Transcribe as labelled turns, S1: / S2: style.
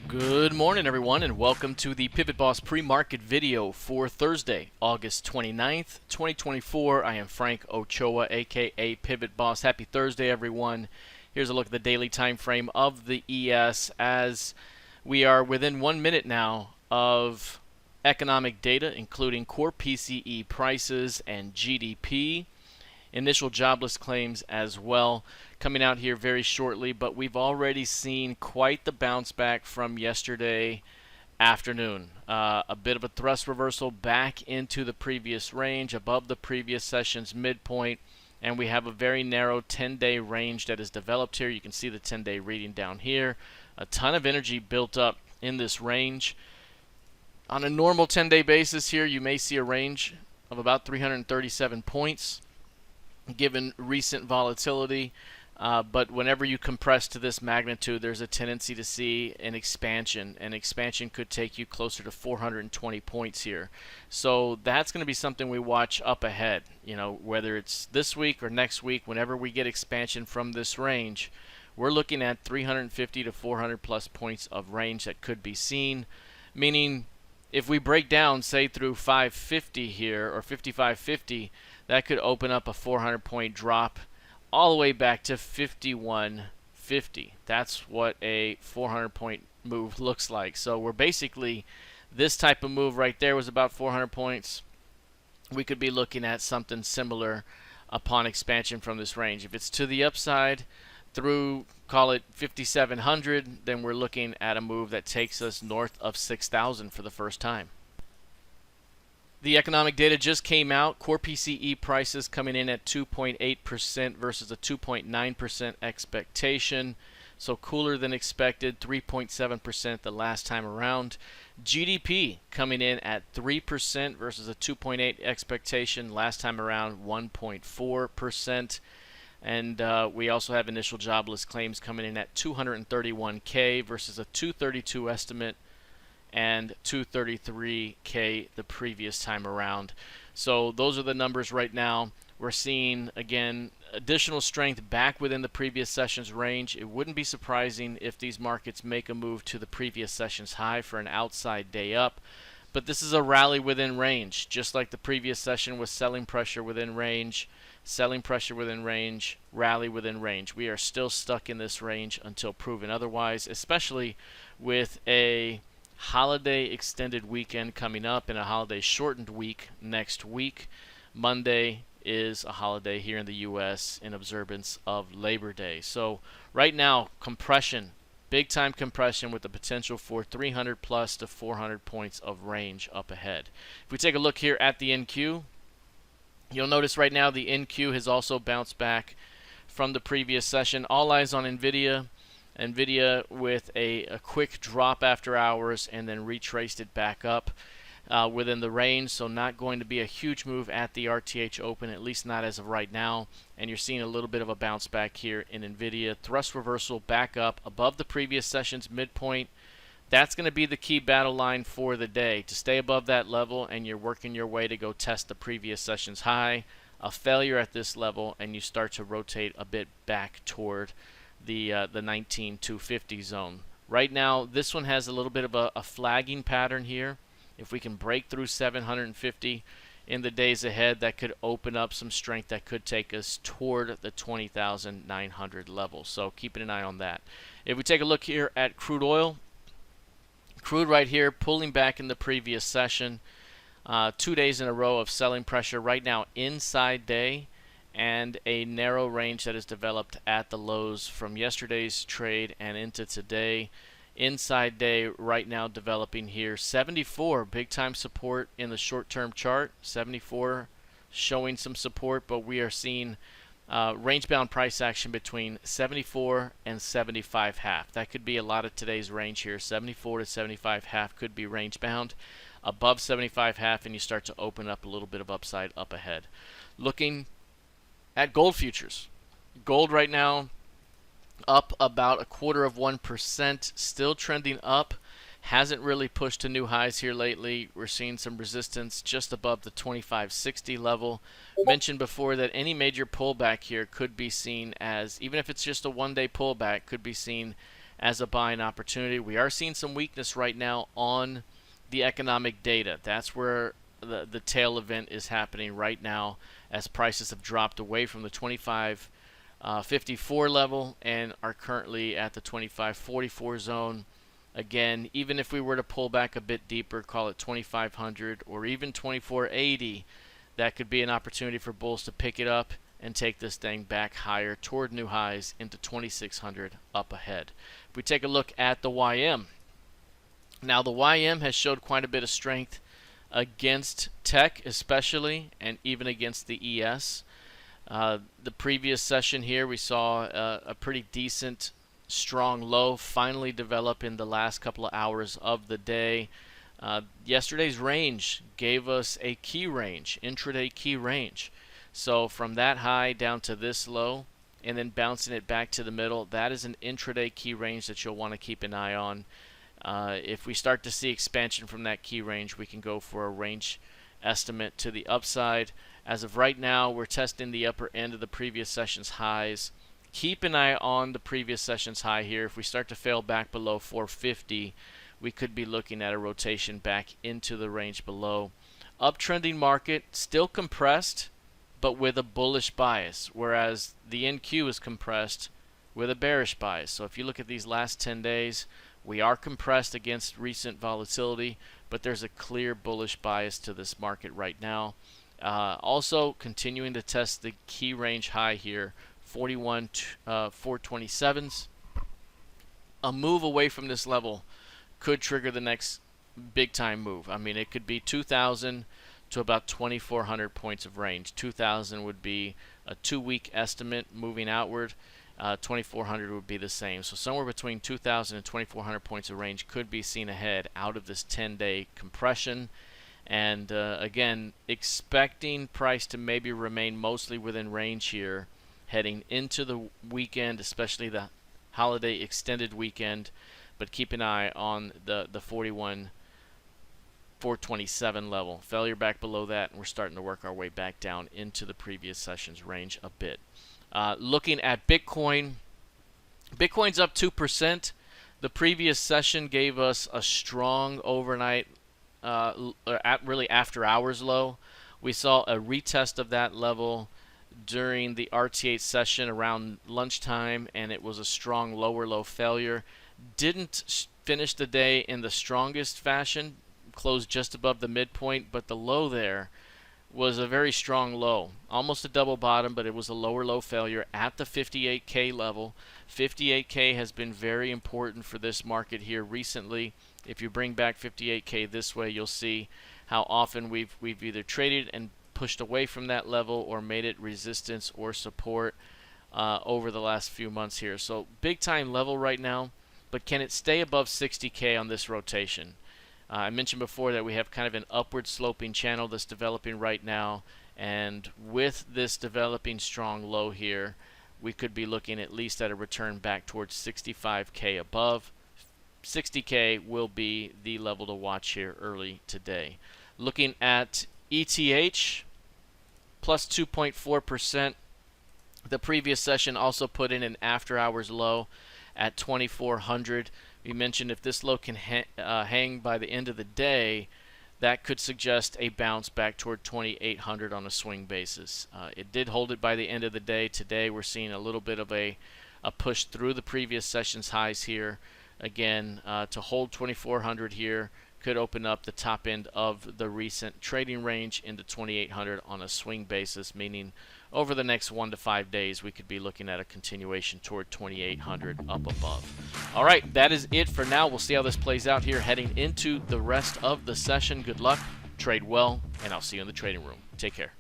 S1: Good morning, everyone, and welcome to the PivotBoss pre-market video for Thursday, August 29th, 2024. I am Frank Ochoa, aka PivotBoss. Happy Thursday, everyone. Here's a look at the daily time frame of the ES as we are within 1 minute now of economic data, including core PCE prices and GDP. Initial jobless claims as well coming out here very shortly, but we've already seen quite the bounce back from yesterday afternoon. A bit of a thrust reversal back into the previous range, above the previous session's midpoint, and we have a very narrow 10-day range that is developed here. You can see the 10-day reading down here. A ton of energy built up in this range. On a normal 10-day basis here, you may see a range of about 337 points given recent volatility, but whenever you compress to this magnitude, there's a tendency to see an expansion, and expansion could take you closer to 420 points here. So that's going to be something we watch up ahead, whether it's this week or next week. Whenever we get expansion from this range, we're looking at 350 to 400 plus points of range that could be seen, meaning if we break down, say, through 550 here or 5550, that could open up a 400-point drop all the way back to 5150. That's what a 400-point move looks like. So we're basically, this type of move right there was about 400 points. We could be looking at something similar upon expansion from this range. If it's to the upside through, call it 5,700, then we're looking at a move that takes us north of 6,000 for the first time. The economic data just came out. Core PCE prices coming in at 2.8% versus a 2.9% expectation. So cooler than expected, 3.7% the last time around. GDP coming in at 3% versus a 2.8% expectation. Last time around, 1.4%. And we also have initial jobless claims coming in at 231K versus a 232 estimate, and 233K the previous time around. So those are the numbers right now. We're seeing, again, additional strength back within the previous session's range. It wouldn't be surprising if these markets make a move to the previous session's high for an outside day up. But this is a rally within range, just like the previous session was selling pressure within range, selling pressure within range, rally within range. We are still stuck in this range until proven otherwise, especially with a holiday extended weekend coming up and a holiday shortened week next week. Monday is a holiday here in the US in observance of Labor Day. So right now, compression, big time compression with the potential for 300 plus to 400 points of range up ahead. If we take a look here at the NQ, you'll notice right now the NQ has also bounced back from the previous session. All eyes on NVIDIA. NVIDIA with a quick drop after hours and then retraced it back up within the range. So not going to be a huge move at the RTH Open, at least not as of right now. And you're seeing a little bit of a bounce back here in NVIDIA. Thrust reversal back up above the previous session's midpoint. That's going to be the key battle line for the day, to stay above that level, and you're working your way to go test the previous session's high. A failure at this level and you start to rotate a bit back toward the 19,250 zone. Right now, this one has a little bit of a flagging pattern here. If we can break through 750 in the days ahead, that could open up some strength that could take us toward the 20,900 level. So keeping an eye on that. If we take a look here at crude oil, crude right here pulling back in the previous session. 2 days in a row of selling pressure right now inside day, and a narrow range that is developed at the lows from yesterday's trade and into today. Inside day right now developing here. 74 big time support in the short-term chart. 74 showing some support, but we are seeing range-bound price action between 74 and 75 half. That could be a lot of today's range here. 74 to 75 half could be range-bound. Above 75 half, and you start to open up a little bit of upside up ahead. Looking at gold futures. Gold right now up about 1/4%, still trending up. Hasn't really pushed to new highs here lately. We're seeing some resistance just above the 2560 level. Mentioned before that any major pullback here could be seen as, even if it's just a one-day pullback, could be seen as a buying opportunity. We are seeing some weakness right now on the economic data. That's where the tail event is happening right now, as prices have dropped away from the 25.54 level and are currently at the 25.44 zone. Again, even if we were to pull back a bit deeper, call it 2500 or even 2480, that could be an opportunity for bulls to pick it up and take this thing back higher toward new highs into 2600 up ahead. If we take a look at the YM, now the YM has showed quite a bit of strength against tech especially, and even against the ES. The previous session here we saw a pretty decent strong low finally develop in the last couple of hours of the day. Yesterday's range gave us a key range, intraday key range. So from that high down to this low and then bouncing it back to the middle, that is an intraday key range that you'll want to keep an eye on. If we start to see expansion from that key range, we can go for a range estimate to the upside. As of right now, we're testing the upper end of the previous session's highs. Keep an eye on the previous session's high here. If we start to fail back below 450, we could be looking at a rotation back into the range below. Uptrending market, still compressed, but with a bullish bias, whereas the NQ is compressed with a bearish bias. So if you look at these last 10 days, we are compressed against recent volatility, but there's a clear bullish bias to this market right now. Also continuing to test the key range high here, 427s. A move away from this level could trigger the next big time move. I mean, it could be 2,000 to about 2,400 points of range. 2,000 would be a 2-week estimate moving outward. 2,400 would be the same. So somewhere between 2,000 and 2,400 points of range could be seen ahead out of this 10-day compression. And again, expecting price to maybe remain mostly within range here heading into the weekend, especially the holiday extended weekend, but keep an eye on the 427 level. Failure back below that, and we're starting to work our way back down into the previous session's range a bit. Looking at Bitcoin, Bitcoin's up 2%. The previous session gave us a strong overnight, really after hours low. We saw a retest of that level during the RT8 session around lunchtime, and it was a strong lower low failure. Didn't finish the day in the strongest fashion, closed just above the midpoint, but the low there was a very strong low, almost a double bottom, but it was a lower low failure at the 58K level. 58K has been very important for this market here recently. If you bring back 58K this way, you'll see how often we've either traded and pushed away from that level or made it resistance or support over the last few months here. So big time level right now, but can it stay above 60K on this rotation? I mentioned before that we have kind of an upward sloping channel that's developing right now, and with this developing strong low here, we could be looking at least at a return back towards 65K above. 60K will be the level to watch here early today. Looking at ETH, plus 2.4%. The previous session also put in an after hours low at 2,400. We mentioned if this low can hang by the end of the day, that could suggest a bounce back toward 2,800 on a swing basis. It did hold it by the end of the day. Today we're seeing a little bit of a push through the previous session's highs here. Again, to hold 2,400 here could open up the top end of the recent trading range into 2,800 on a swing basis, meaning over the next 1 to 5 days we could be looking at a continuation toward 2,800 up above. All right, that is it for now. We'll see how this plays out here heading into the rest of the session. Good luck, trade well, and I'll see you in the trading room. Take care.